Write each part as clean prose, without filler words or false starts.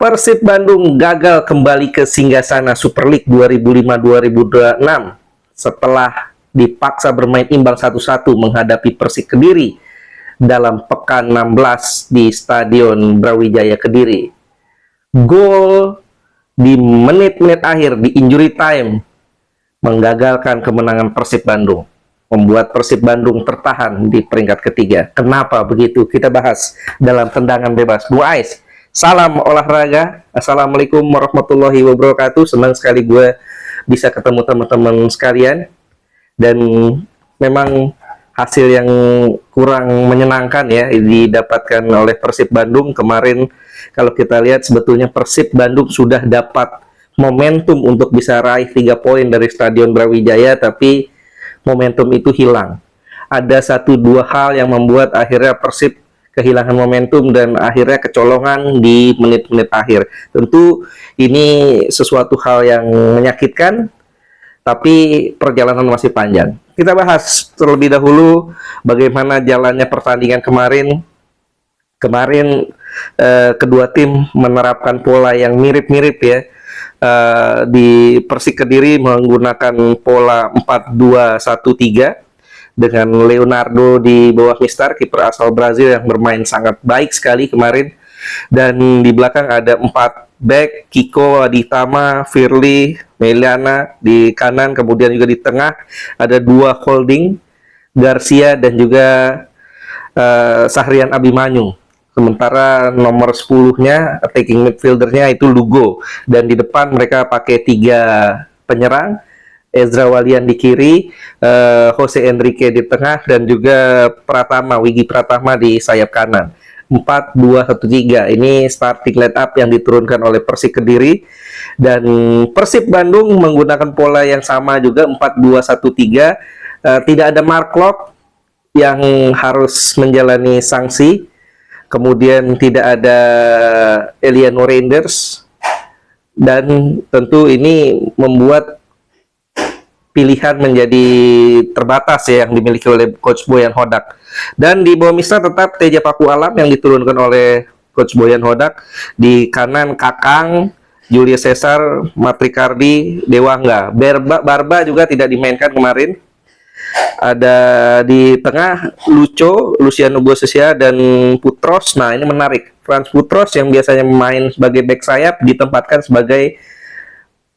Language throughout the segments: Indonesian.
Persib Bandung gagal kembali ke singgasana Super League 2005-2006 setelah dipaksa bermain imbang 1-1 menghadapi Persik Kediri dalam pekan 16 di Stadion Brawijaya Kediri. Gol di menit-menit akhir di injury time menggagalkan kemenangan Persib Bandung, membuat Persib Bandung tertahan di peringkat ketiga. Kenapa begitu? Kita bahas dalam tendangan bebas. Bu Ais, salam olahraga. Assalamualaikum warahmatullahi wabarakatuh. Senang sekali gue bisa ketemu teman-teman sekalian. Dan memang hasil yang kurang menyenangkan ya didapatkan oleh Persib Bandung kemarin. Kalau kita lihat sebetulnya Persib Bandung sudah dapat momentum untuk bisa raih 3 poin dari Stadion Brawijaya, tapi momentum itu hilang. Ada 1-2 hal yang membuat akhirnya Persib kehilangan momentum dan akhirnya kecolongan di menit-menit akhir. Tentu ini sesuatu hal yang menyakitkan, tapi perjalanan masih panjang. Kita bahas terlebih dahulu bagaimana jalannya pertandingan kemarin. Kedua tim menerapkan pola yang mirip-mirip ya. Di Persik Kediri menggunakan pola 4-2-1-3 dengan Leonardo di bawah Mistar, kiper asal Brazil yang bermain sangat baik sekali kemarin. Dan di belakang ada 4 back, Kiko Aditama, Firly, Meliana di kanan, kemudian juga di tengah ada 2 holding, Garcia dan juga Sahrian Abimanyu. Sementara nomor 10-nya attacking midfieldernya itu Lugo, dan di depan mereka pakai 3 penyerang, Ezra Walian di kiri, Jose Enrique di tengah, dan juga Wigi Pratama di sayap kanan. 4-2-1-3 ini starting line up yang diturunkan oleh Persik Kediri. Dan Persib Bandung menggunakan pola yang sama juga, 4-2-1-3. Tidak ada Mark Locke yang harus menjalani sanksi. Kemudian tidak ada Eliano Reinders, dan tentu ini membuat pilihan menjadi terbatas ya yang dimiliki oleh Coach Boyan Hodak. Dan di bawah Mistar tetap Teja Paku Alam yang diturunkan oleh Coach Boyan Hodak. Di kanan Kakang, Julius Caesar, Matrikardi, Dewangga. Barba juga tidak dimainkan kemarin. Ada di tengah Luciano Bosesia dan Putros. Nah, ini menarik. Franz Putros yang biasanya main sebagai back sayap ditempatkan sebagai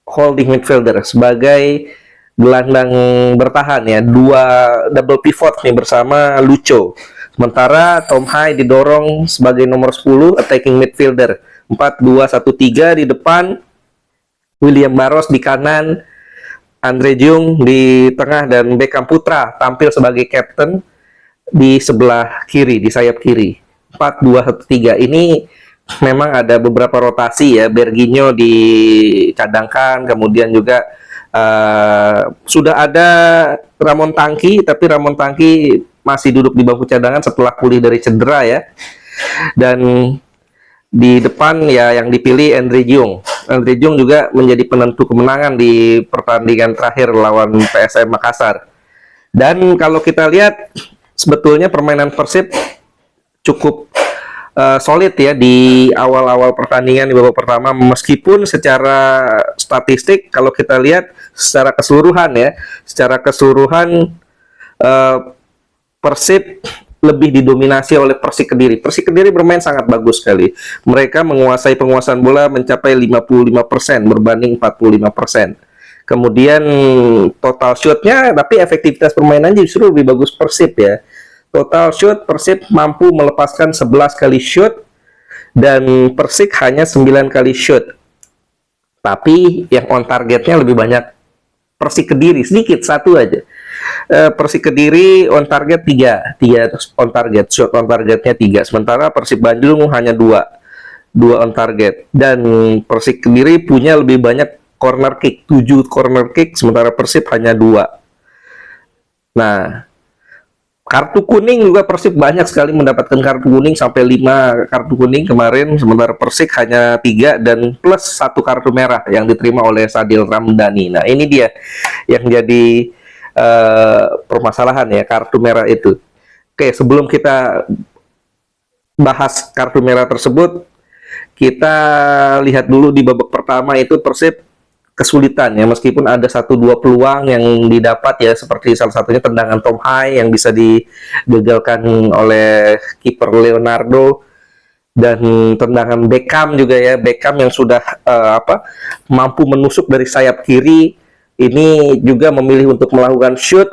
holding midfielder, sebagai gelandang bertahan ya. 2 double pivot nih bersama Lucho. Sementara Tom Hai didorong sebagai nomor 10 attacking midfielder. 4-2-1-3 di depan, William Barros di kanan, Andre Jung di tengah, dan Beckham Putra tampil sebagai captain di sebelah kiri, di sayap kiri. 4-2-1-3 ini memang ada beberapa rotasi ya. Berginho dicadangkan, kemudian juga sudah ada Ramon Tangki, tapi Ramon Tangki masih duduk di bangku cadangan setelah pulih dari cedera ya. Dan di depan ya yang dipilih Andre Jung. Andre Jung juga menjadi penentu kemenangan di pertandingan terakhir lawan PSM Makassar. Dan kalau kita lihat sebetulnya permainan Persib cukup solid ya di awal-awal pertandingan di babak pertama, meskipun secara statistik kalau kita lihat secara keseluruhan Persib lebih didominasi oleh Persik Kediri. Persik Kediri bermain sangat bagus sekali. Mereka menguasai penguasaan bola mencapai 55% berbanding 45%. Kemudian total shootnya, tapi efektivitas permainan justru lebih bagus Persib ya. Total shoot Persib mampu melepaskan 11 kali shoot dan Persik hanya 9 kali shoot. Tapi yang on targetnya lebih banyak Persik Kediri, sedikit, 1 aja. Persik Kediri on target 3 on target, shot on targetnya 3, sementara Persib Bandung hanya 2 on target. Dan Persik Kediri punya lebih banyak corner kick, 7 corner kick, sementara Persib hanya 2. Nah, kartu kuning juga Persib banyak sekali mendapatkan kartu kuning, sampai 5 kartu kuning kemarin, sementara Persik hanya 3 dan plus 1 kartu merah yang diterima oleh Sadil Ramdhani. Nah, ini dia yang jadi permasalahan ya, kartu merah itu. Oke, sebelum kita bahas kartu merah tersebut, kita lihat dulu di babak pertama itu Persib kesulitan ya, meskipun ada 1-2 peluang yang didapat ya, seperti salah satunya tendangan Tom Hai yang bisa digagalkan oleh kiper Leonardo, dan tendangan Beckham juga ya, Beckham yang sudah mampu menusuk dari sayap kiri ini juga memilih untuk melakukan shoot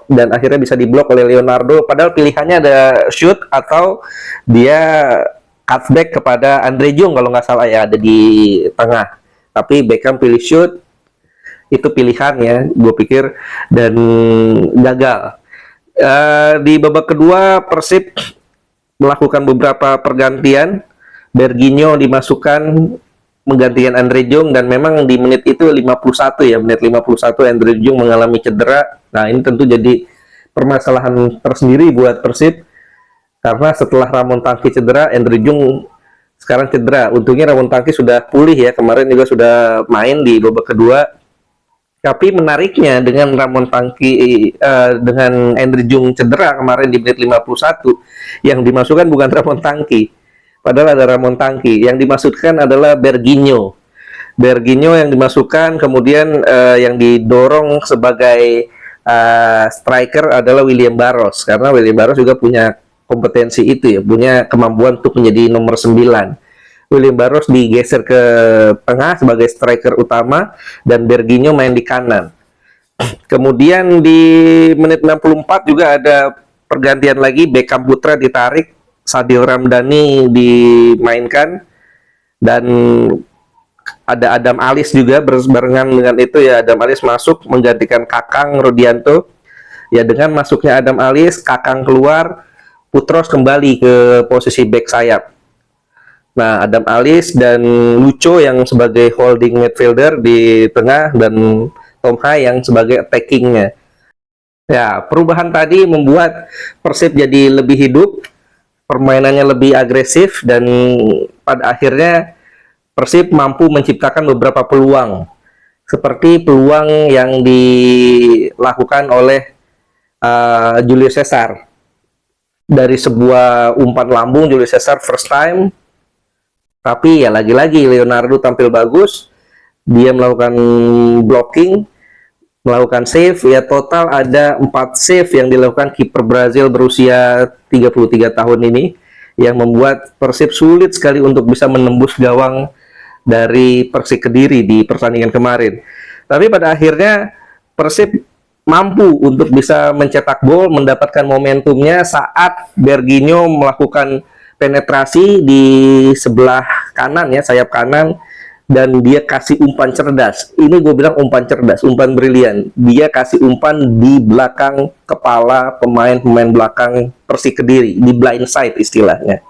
dan akhirnya bisa diblok oleh Leonardo, padahal pilihannya ada shoot atau dia cutback kepada Andre Jong kalau nggak salah ya, ada di tengah. Tapi Beckham pilih shoot, itu pilihan ya, gue pikir, dan gagal. Di babak kedua Persib melakukan beberapa pergantian. Berginho dimasukkan menggantikan Andre Jong, dan memang di menit itu 51 ya, menit 51 Andre Jong mengalami cedera. Nah ini tentu jadi permasalahan tersendiri buat Persib, karena setelah Ramon Tangki cedera, Andre Jong sekarang cedera. Untungnya Ramon Tangki sudah pulih ya, kemarin juga sudah main di babak kedua. Tapi menariknya dengan Ramon Tangki dengan Andre Jong cedera kemarin di menit 51, yang dimasukkan bukan Ramon Tangki, padahal ada Ramon Tangki. Yang dimasukkan adalah Berginho. Berginho yang dimasukkan, kemudian yang didorong sebagai striker adalah William Barros, karena William Barros juga punya kompetensi itu ya, punya kemampuan untuk menjadi nomor 9. William Barros digeser ke tengah sebagai striker utama dan Berginho main di kanan. Kemudian di menit 64 juga ada pergantian lagi, Beckham Putra ditarik, Sadil Ramdhani dimainkan, dan ada Adam Alis juga berbarengan dengan itu ya, Adam Alis masuk menggantikan Kakang Rodianto. Ya, dengan masuknya Adam Alis, Kakang keluar, Putros kembali ke posisi back sayap. Nah, Adam Alis dan Lucho yang sebagai holding midfielder di tengah, dan Tom Hai yang sebagai attackingnya. Ya, perubahan tadi membuat Persib jadi lebih hidup, permainannya lebih agresif, dan pada akhirnya Persib mampu menciptakan beberapa peluang, seperti peluang yang dilakukan oleh Julio Cesar. Dari sebuah umpan lambung Julio Cesar first time, tapi ya lagi-lagi Leonardo tampil bagus, dia melakukan blocking, melakukan save, ya total ada 4 save yang dilakukan kiper Brazil berusia 33 tahun ini, yang membuat Persib sulit sekali untuk bisa menembus gawang dari Persik Kediri di pertandingan kemarin. Tapi pada akhirnya Persib mampu untuk bisa mencetak gol, mendapatkan momentumnya saat Berginho melakukan penetrasi di sebelah kanan ya, sayap kanan, dan dia kasih umpan cerdas. Ini gue bilang umpan cerdas, umpan brilian. Dia kasih umpan di belakang kepala pemain-pemain belakang Persik Kediri, di blind side istilahnya.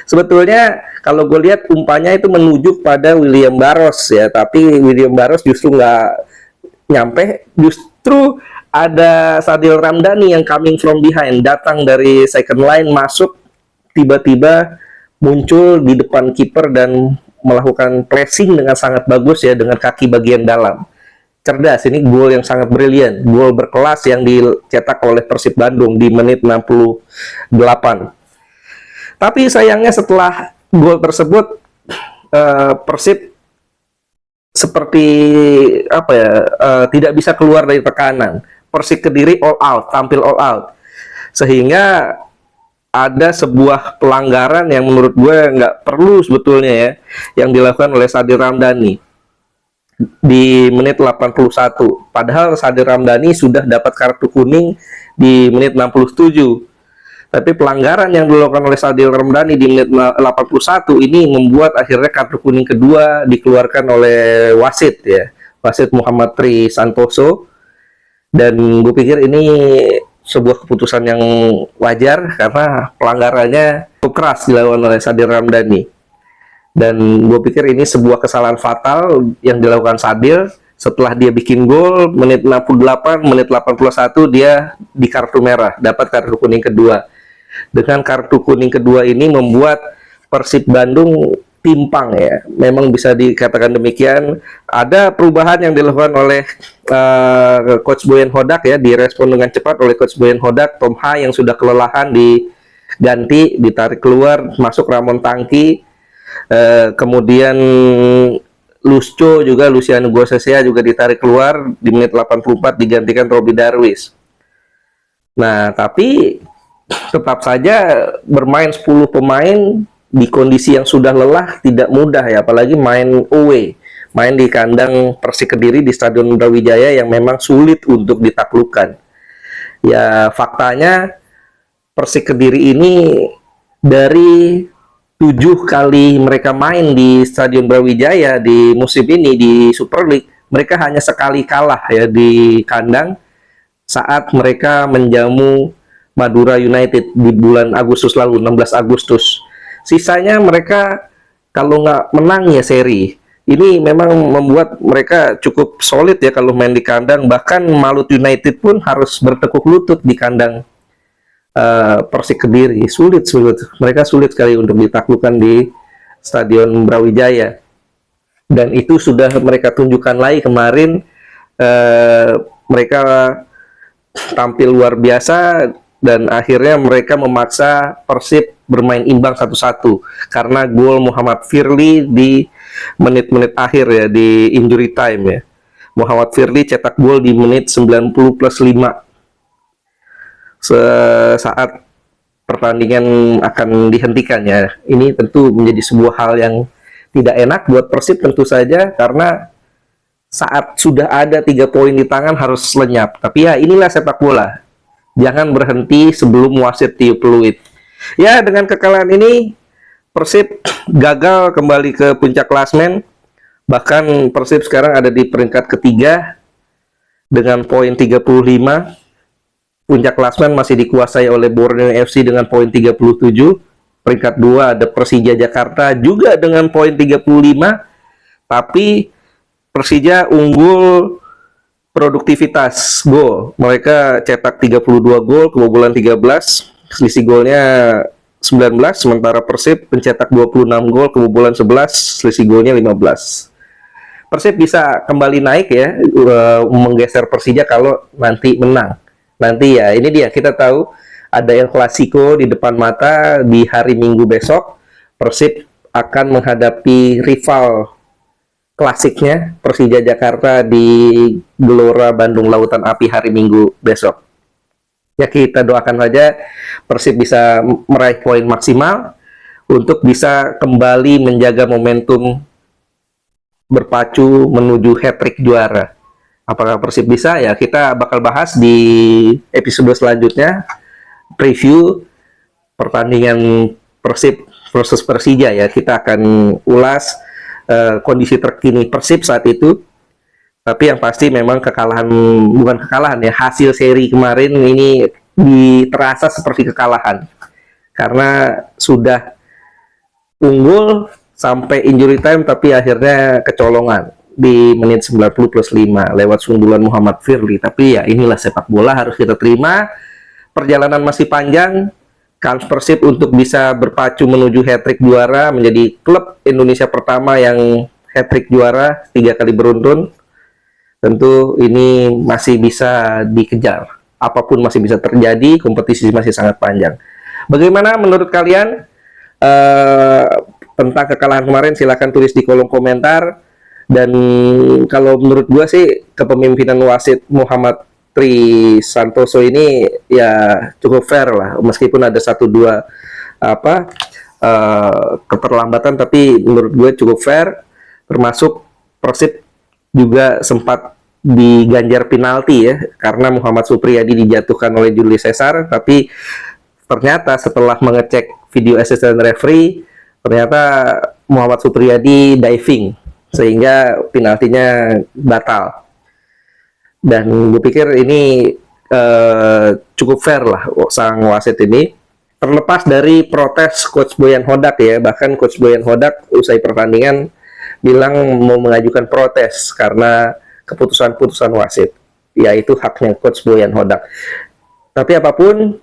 Sebetulnya kalau gue lihat umpannya itu menuju pada William Barros ya, tapi William Barros justru nggak nyampe, justru ada Sadil Ramdhani yang coming from behind, datang dari second line, masuk, tiba-tiba muncul di depan kiper dan melakukan pressing dengan sangat bagus ya, dengan kaki bagian dalam. Cerdas, ini gol yang sangat brilian, gol berkelas yang dicetak oleh Persib Bandung di menit 68. Tapi sayangnya setelah gol tersebut, Persib seperti tidak bisa keluar dari tekanan. Persik Kediri all out, tampil all out, sehingga ada sebuah pelanggaran yang menurut gue nggak perlu sebetulnya ya, yang dilakukan oleh Sadil Ramdhani di menit 81. Padahal Sadil Ramdhani sudah dapat kartu kuning di menit 67. Tapi pelanggaran yang dilakukan oleh Sadil Ramdhani di menit 81 ini membuat akhirnya kartu kuning kedua dikeluarkan oleh wasit ya, wasit Muhammad Tri Santoso. Dan gue pikir ini sebuah keputusan yang wajar karena pelanggarannya cukup keras dilakukan oleh Sadil Ramdhani. Dan gue pikir ini sebuah kesalahan fatal yang dilakukan Sadil setelah dia bikin gol menit 68, menit 81 dia di kartu merah, dapat kartu kuning kedua. Dengan kartu kuning kedua ini membuat Persib Bandung timpang ya, memang bisa dikatakan demikian. Ada perubahan yang dilakukan oleh Coach Boyan Hodak ya, direspon dengan cepat oleh Coach Boyan Hodak. Tom Hai yang sudah kelelahan diganti, ditarik keluar, masuk Ramon Tangki. Kemudian Luciano Gosesea juga ditarik keluar di menit 84 digantikan Robbie Darwish. Nah, tapi tetap saja bermain 10 pemain di kondisi yang sudah lelah tidak mudah ya, apalagi main away, main di kandang Persik Kediri di Stadion Brawijaya yang memang sulit untuk ditaklukkan. Ya, faktanya Persik Kediri ini dari 7 kali mereka main di Stadion Brawijaya di musim ini di Super League, mereka hanya sekali kalah ya di kandang saat mereka menjamu Madura United di bulan Agustus lalu, 16 Agustus. Sisanya mereka kalau nggak menang ya seri. Ini memang membuat mereka cukup solid ya kalau main di kandang. Bahkan Malut United pun harus bertekuk lutut di kandang Persik Kediri. Sulit. Mereka sulit sekali untuk ditaklukkan di Stadion Brawijaya. Dan itu sudah mereka tunjukkan lagi kemarin. Mereka tampil luar biasa dan akhirnya mereka memaksa Persib bermain imbang 1-1 karena gol Muhammad Firly di menit-menit akhir ya, di injury time ya. Muhammad Firly cetak gol di menit 90 plus 5 saat pertandingan akan dihentikan ya. Ini tentu menjadi sebuah hal yang tidak enak buat Persib tentu saja, karena saat sudah ada 3 poin di tangan harus lenyap. Tapi ya inilah sepak bola. Jangan berhenti sebelum wasit tiup peluit. Ya, dengan kekalahan ini Persib gagal kembali ke puncak klasmen. Bahkan Persib sekarang ada di peringkat ketiga dengan poin 35. Puncak klasmen masih dikuasai oleh Borneo FC dengan poin 37. Peringkat 2 ada Persija Jakarta juga dengan poin 35. Tapi Persija unggul produktivitas gol. Mereka cetak 32 gol, kebobolan 13. Selisih golnya 19, sementara Persib mencetak 26 gol, kebobolan 11, selisih golnya 15. Persib bisa kembali naik ya, menggeser Persija kalau nanti menang. Nanti ya, ini dia, kita tahu ada El Clasico di depan mata di hari Minggu besok. Persib akan menghadapi rival klasiknya Persija Jakarta di Gelora Bandung Lautan Api hari Minggu besok. Ya, kita doakan saja Persib bisa meraih poin maksimal untuk bisa kembali menjaga momentum berpacu menuju hat-trick juara. Apakah Persib bisa? Ya, kita bakal bahas di episode selanjutnya, preview pertandingan Persib versus Persija ya. Kita akan ulas kondisi terkini Persib saat itu. Tapi yang pasti memang kekalahan, bukan kekalahan ya, hasil seri kemarin ini terasa seperti kekalahan karena sudah unggul sampai injury time tapi akhirnya kecolongan di menit 90 plus 5 lewat sundulan Muhammad Firly. Tapi ya inilah sepak bola, harus kita terima. Perjalanan masih panjang. Kans Persib untuk bisa berpacu menuju hat-trick juara, menjadi klub Indonesia pertama yang hat-trick juara 3 kali beruntun. Tentu ini masih bisa dikejar. Apapun masih bisa terjadi, kompetisi masih sangat panjang. Bagaimana menurut kalian tentang kekalahan kemarin? Silahkan tulis di kolom komentar. Dan kalau menurut gua sih kepemimpinan wasit Muhammad Tri Santoso ini ya cukup fair lah, meskipun ada 1-2 keterlambatan, tapi menurut gue cukup fair. Termasuk Persib juga sempat diganjar penalti ya, karena Muhammad Supriyadi dijatuhkan oleh Julius Caesar, tapi ternyata setelah mengecek video assistant referee, ternyata Muhammad Supriyadi diving sehingga penaltinya batal. Dan gue pikir ini cukup fair lah sang wasit ini, terlepas dari protes Coach Boyan Hodak ya. Bahkan Coach Boyan Hodak usai pertandingan bilang mau mengajukan protes karena keputusan-keputusan wasit. Ya, itu haknya Coach Boyan Hodak. Tapi apapun,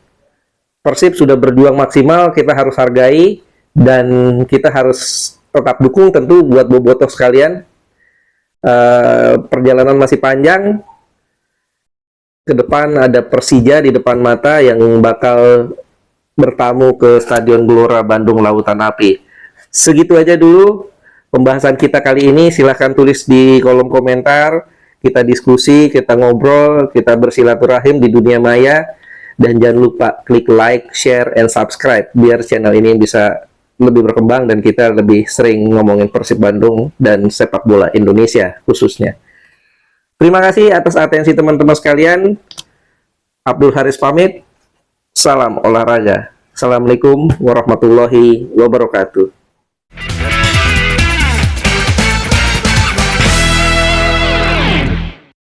Persib sudah berjuang maksimal, kita harus hargai dan kita harus tetap dukung tentu buat bobotoh sekalian. Perjalanan masih panjang. Ke depan ada Persija di depan mata yang bakal bertamu ke Stadion Gelora Bandung Lautan Api. Segitu aja dulu pembahasan kita kali ini. Silahkan tulis di kolom komentar. Kita diskusi, kita ngobrol, kita bersilaturahim di dunia maya. Dan jangan lupa klik like, share, and subscribe biar channel ini bisa lebih berkembang dan kita lebih sering ngomongin Persib Bandung dan sepak bola Indonesia khususnya. Terima kasih atas atensi teman-teman sekalian. Abdul Haris pamit. Salam olahraga. Assalamualaikum warahmatullahi wabarakatuh.